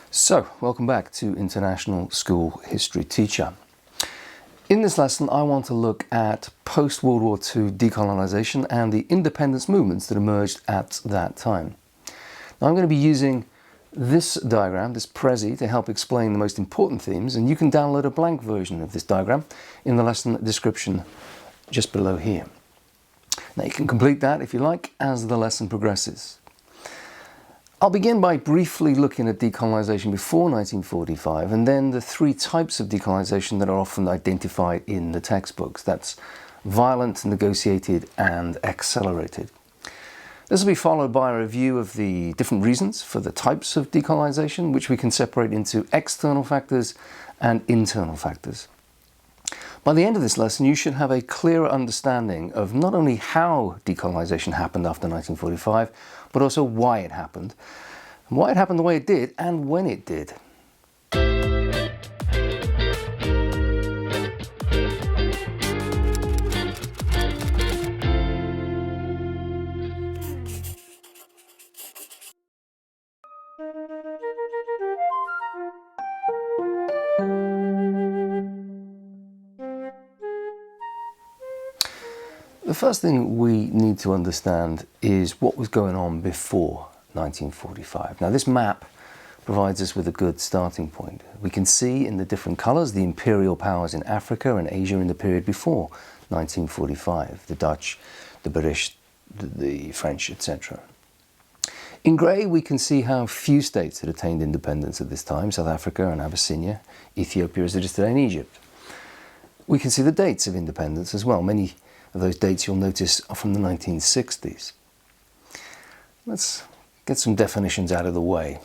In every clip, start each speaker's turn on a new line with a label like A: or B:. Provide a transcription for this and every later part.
A: So, welcome back to International School History Teacher. In this lesson, I want to look at post-World War II decolonisation and the independence movements that emerged at that time. Now, I'm going to be using this diagram, this Prezi, to help explain the most important themes, and you can download a blank version of this diagram in the lesson description just below here. Now, you can complete that, if you like, as the lesson progresses. I'll begin by briefly looking at decolonisation before 1945 and then the three types of decolonisation that are often identified in the textbooks. That's violent, negotiated and accelerated. This will be followed by a review of the different reasons for the types of decolonisation, which we can separate into external factors and internal factors. By the end of this lesson, you should have a clearer understanding of not only how decolonisation happened after 1945, but also why it happened the way it did, and when it did. The first thing we need to understand is what was going on before 1945. Now, this map provides us with a good starting point. We can see in the different colours the imperial powers in Africa and Asia in the period before 1945, the Dutch, the British, the French, etc. In grey, we can see how few states had attained independence at this time: South Africa and Abyssinia, Ethiopia as it is today, and Egypt. We can see the dates of independence as well. Many of those dates, you'll notice, are from the 1960s. Let's get some definitions out of the way.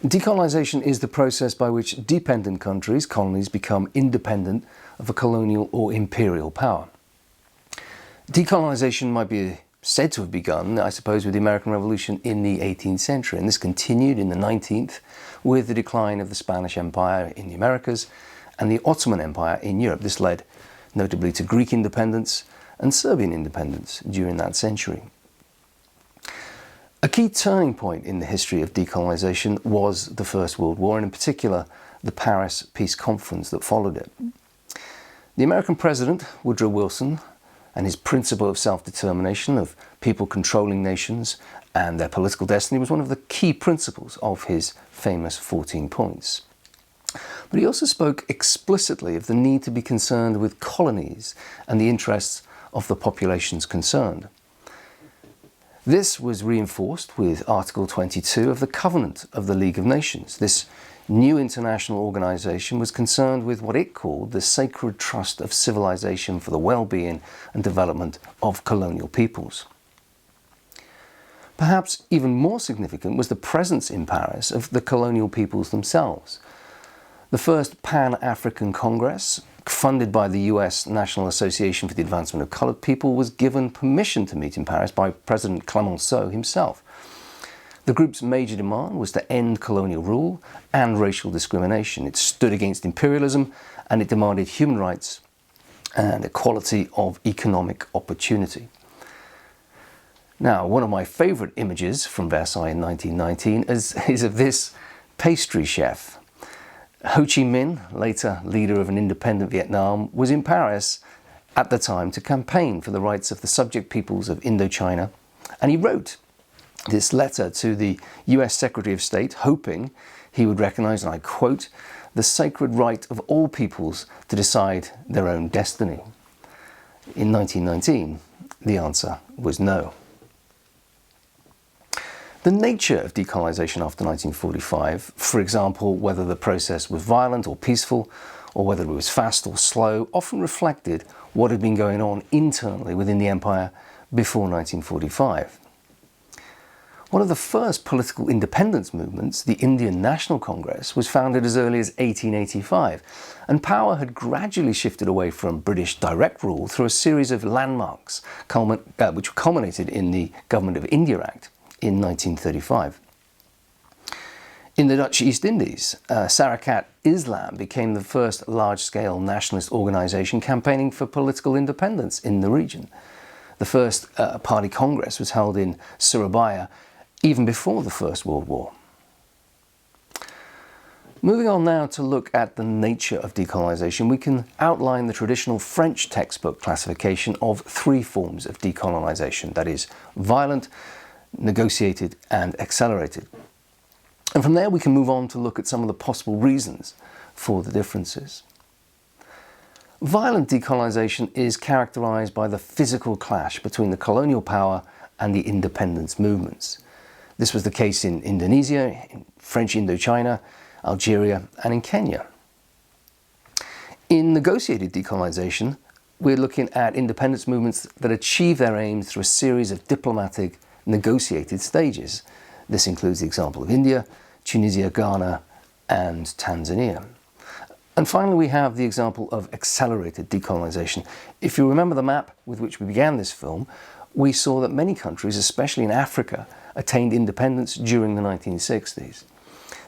A: Decolonisation is the process by which dependent countries, colonies, become independent of a colonial or imperial power. Decolonisation might be said to have begun, I suppose, with the American Revolution in the 18th century, and this continued in the 19th with the decline of the Spanish Empire in the Americas and the Ottoman Empire in Europe. This led notably to Greek independence and Serbian independence during that century. A key turning point in the history of decolonisation was the First World War, and in particular the Paris Peace Conference that followed it. The American president, Woodrow Wilson, and his principle of self-determination, of people controlling nations and their political destiny, was one of the key principles of his famous 14 points. But he also spoke explicitly of the need to be concerned with colonies and the interests of the populations concerned. This was reinforced with Article 22 of the Covenant of the League of Nations. This new international organisation was concerned with what it called the sacred trust of civilization for the well-being and development of colonial peoples. Perhaps even more significant was the presence in Paris of the colonial peoples themselves. The first Pan-African Congress, funded by the US National Association for the Advancement of Coloured People, was given permission to meet in Paris by President Clemenceau himself. The group's major demand was to end colonial rule and racial discrimination. It stood against imperialism and it demanded human rights and equality of economic opportunity. Now, one of my favourite images from Versailles in 1919 is of this pastry chef. Ho Chi Minh, later leader of an independent Vietnam, was in Paris at the time to campaign for the rights of the subject peoples of Indochina, and he wrote this letter to the US Secretary of State, hoping he would recognise, and I quote, "the sacred right of all peoples to decide their own destiny." In 1919, the answer was no. The nature of decolonisation after 1945, for example, whether the process was violent or peaceful, or whether it was fast or slow, often reflected what had been going on internally within the empire before 1945. One of the first political independence movements, the Indian National Congress, was founded as early as 1885, and power had gradually shifted away from British direct rule through a series of landmarks, which culminated in the Government of India Act in 1935. In the Dutch East Indies, Sarakat Islam became the first large-scale nationalist organisation campaigning for political independence in the region. The first party congress was held in Surabaya even before the First World War. Moving on now to look at the nature of decolonisation, we can outline the traditional French textbook classification of three forms of decolonisation, that is, violent, negotiated and accelerated. And from there we can move on to look at some of the possible reasons for the differences. Violent decolonisation is characterised by the physical clash between the colonial power and the independence movements. This was the case in Indonesia, in French Indochina, Algeria and in Kenya. In negotiated decolonisation, we're looking at independence movements that achieve their aims through a series of diplomatic negotiated stages. This includes the example of India, Tunisia, Ghana and Tanzania. And finally we have the example of accelerated decolonisation. If you remember the map with which we began this film, we saw that many countries, especially in Africa, attained independence during the 1960s.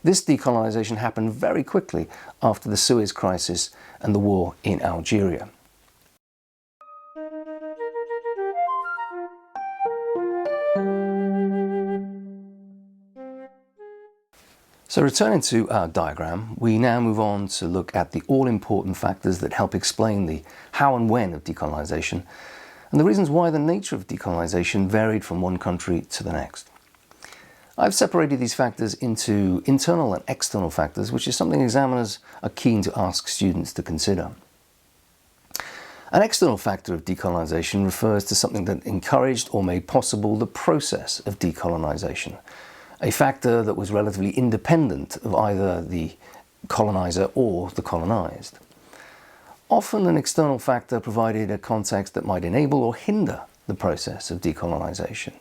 A: This decolonisation happened very quickly after the Suez Crisis and the war in Algeria. So returning to our diagram, we now move on to look at the all-important factors that help explain the how and when of decolonisation and the reasons why the nature of decolonisation varied from one country to the next. I've separated these factors into internal and external factors, which is something examiners are keen to ask students to consider. An external factor of decolonisation refers to something that encouraged or made possible the process of decolonisation, a factor that was relatively independent of either the coloniser or the colonised. Often an external factor provided a context that might enable or hinder the process of decolonisation.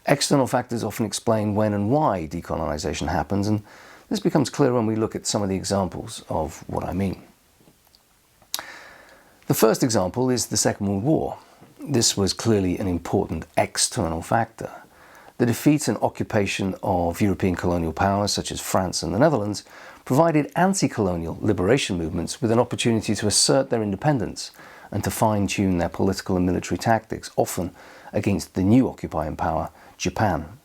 A: External factors often explain when and why decolonisation happens, and this becomes clear when we look at some of the examples of what I mean. The first example is the Second World War. This was clearly an important external factor. The defeat and occupation of European colonial powers such as France and the Netherlands provided anti-colonial liberation movements with an opportunity to assert their independence and to fine-tune their political and military tactics, often against the new occupying power, Japan.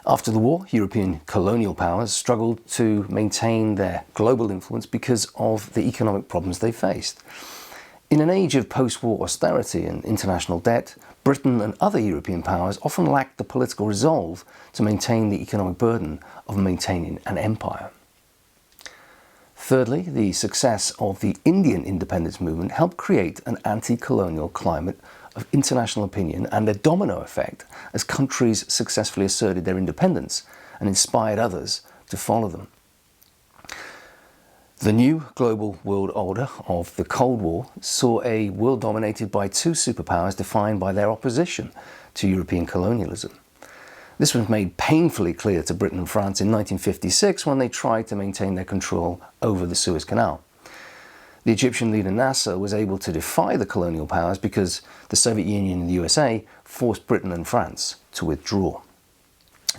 A: After the war, European colonial powers struggled to maintain their global influence because of the economic problems they faced. In an age of post-war austerity and international debt, Britain and other European powers often lacked the political resolve to maintain the economic burden of maintaining an empire. Thirdly, the success of the Indian independence movement helped create an anti-colonial climate of international opinion and a domino effect as countries successfully asserted their independence and inspired others to follow them. The new global world order of the Cold War saw a world dominated by two superpowers defined by their opposition to European colonialism. This was made painfully clear to Britain and France in 1956 when they tried to maintain their control over the Suez Canal. The Egyptian leader Nasser was able to defy the colonial powers because the Soviet Union and the USA forced Britain and France to withdraw.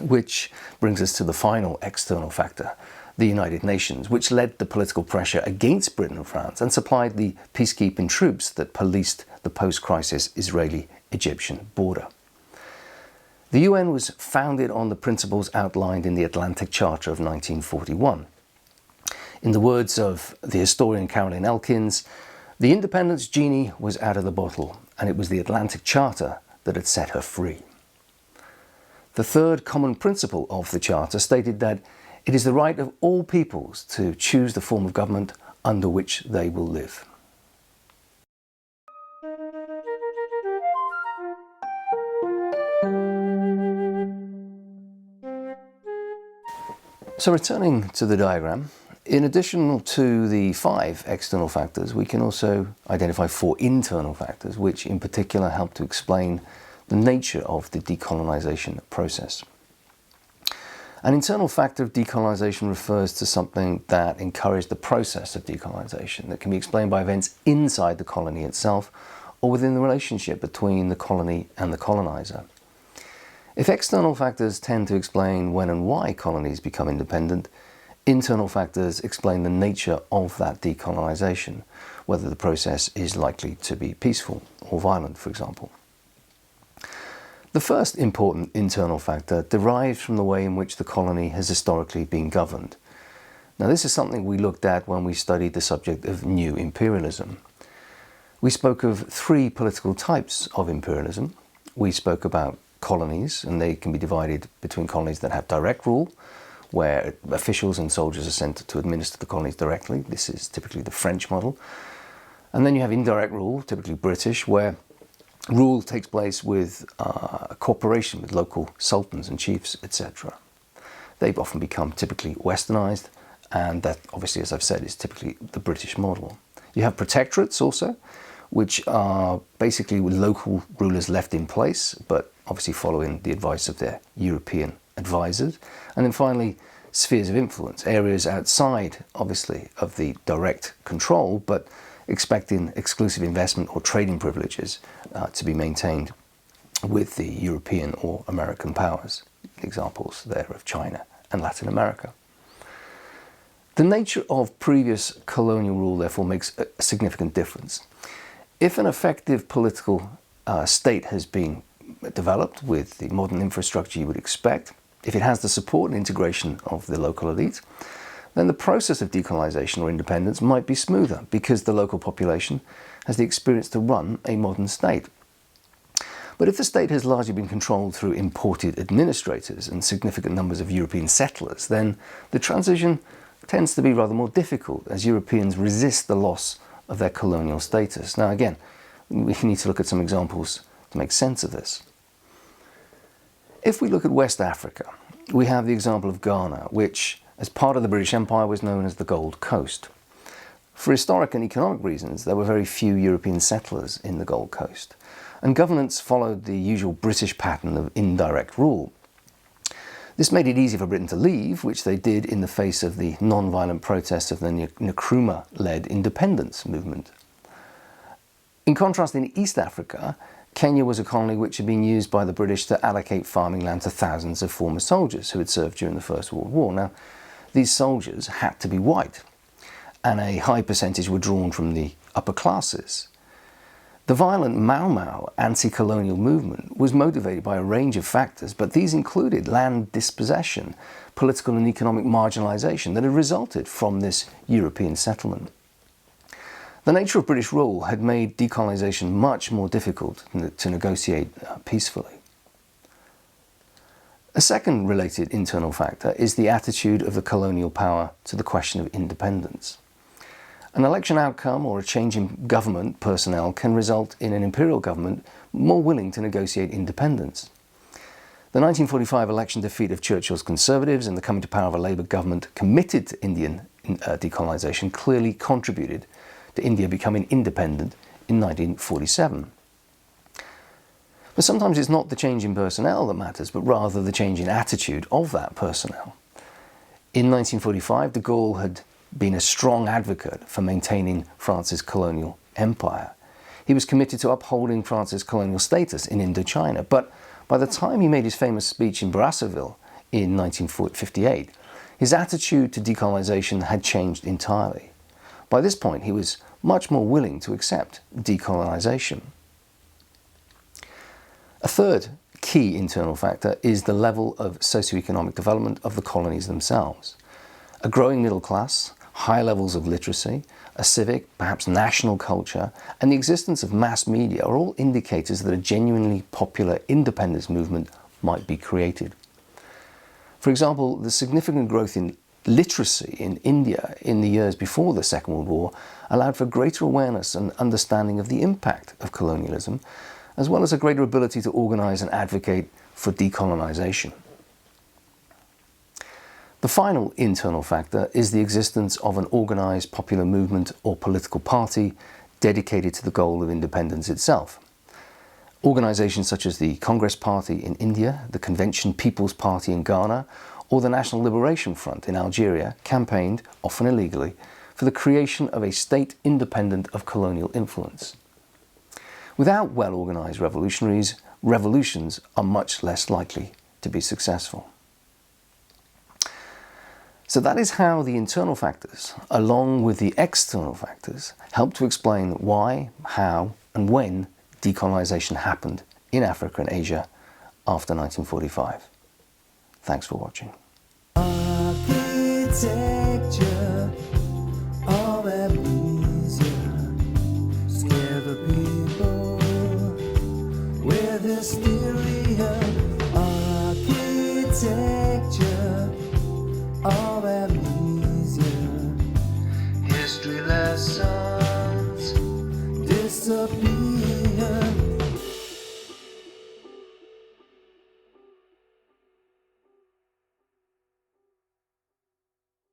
A: Which brings us to the final external factor, the United Nations, which led the political pressure against Britain and France and supplied the peacekeeping troops that policed the post-crisis Israeli-Egyptian border. The UN was founded on the principles outlined in the Atlantic Charter of 1941. In the words of the historian Caroline Elkins, the independence genie was out of the bottle, and it was the Atlantic Charter that had set her free. The third common principle of the Charter stated that it is the right of all peoples to choose the form of government under which they will live. So returning to the diagram, in addition to the 5 external factors, we can also identify 4 internal factors, which in particular help to explain the nature of the decolonisation process. An internal factor of decolonisation refers to something that encouraged the process of decolonisation that can be explained by events inside the colony itself or within the relationship between the colony and the coloniser. If external factors tend to explain when and why colonies become independent, internal factors explain the nature of that decolonisation, whether the process is likely to be peaceful or violent, for example. The first important internal factor derives from the way in which the colony has historically been governed. Now, this is something we looked at when we studied the subject of new imperialism. We spoke of three political types of imperialism. We spoke about colonies, and they can be divided between colonies that have direct rule, where officials and soldiers are sent to administer the colonies directly. This is typically the French model. And then you have indirect rule, typically British, where rule takes place with a corporation, with local sultans and chiefs, etc. They've often become typically westernized, and that obviously, as I've said, is typically the British model. You have protectorates also, which are basically with local rulers left in place, but obviously following the advice of their European advisors. And then finally, spheres of influence, areas outside, obviously, of the direct control, but expecting exclusive investment or trading privileges to be maintained with the European or American powers. Examples there of China and Latin America. The nature of previous colonial rule, therefore, makes a significant difference. If an effective political state has been developed with the modern infrastructure you would expect, if it has the support and integration of the local elite, then the process of decolonization or independence might be smoother because the local population has the experience to run a modern state. But if the state has largely been controlled through imported administrators and significant numbers of European settlers, then the transition tends to be rather more difficult as Europeans resist the loss of their colonial status. Now again, we need to look at some examples to make sense of this. If we look at West Africa, we have the example of Ghana, which as part of the British Empire was known as the Gold Coast. For historic and economic reasons, there were very few European settlers in the Gold Coast, and governments followed the usual British pattern of indirect rule. This made it easy for Britain to leave, which they did in the face of the non-violent protests of the Nkrumah-led independence movement. In contrast, in East Africa, Kenya was a colony which had been used by the British to allocate farming land to thousands of former soldiers who had served during the First World War. Now, these soldiers had to be white, and a high percentage were drawn from the upper classes. The violent Mau Mau anti-colonial movement was motivated by a range of factors, but these included land dispossession, political and economic marginalisation that had resulted from this European settlement. The nature of British rule had made decolonisation much more difficult to negotiate peacefully. A second related internal factor is the attitude of the colonial power to the question of independence. An election outcome or a change in government personnel can result in an imperial government more willing to negotiate independence. The 1945 election defeat of Churchill's Conservatives and the coming to power of a Labour government committed to Indian decolonisation clearly contributed to India becoming independent in 1947. But sometimes it's not the change in personnel that matters, but rather the change in attitude of that personnel. In 1945, de Gaulle had been a strong advocate for maintaining France's colonial empire. He was committed to upholding France's colonial status in Indochina, but by the time he made his famous speech in Brazzaville in 1958, his attitude to decolonisation had changed entirely. By this point, he was much more willing to accept decolonisation. A third key internal factor is the level of socioeconomic development of the colonies themselves. A growing middle class, high levels of literacy, a civic, perhaps national culture, and the existence of mass media are all indicators that a genuinely popular independence movement might be created. For example, the significant growth in literacy in India in the years before the Second World War allowed for greater awareness and understanding of the impact of colonialism, as well as a greater ability to organise and advocate for decolonisation. The final internal factor is the existence of an organised popular movement or political party dedicated to the goal of independence itself. Organisations such as the Congress Party in India, the Convention People's Party in Ghana, or the National Liberation Front in Algeria campaigned, often illegally, for the creation of a state independent of colonial influence. Without well-organised revolutionaries, revolutions are much less likely to be successful. So that is how the internal factors, along with the external factors, help to explain why, how, and when decolonisation happened in Africa and Asia after 1945. Thanks for watching. Architecture.
B: mysterious architect.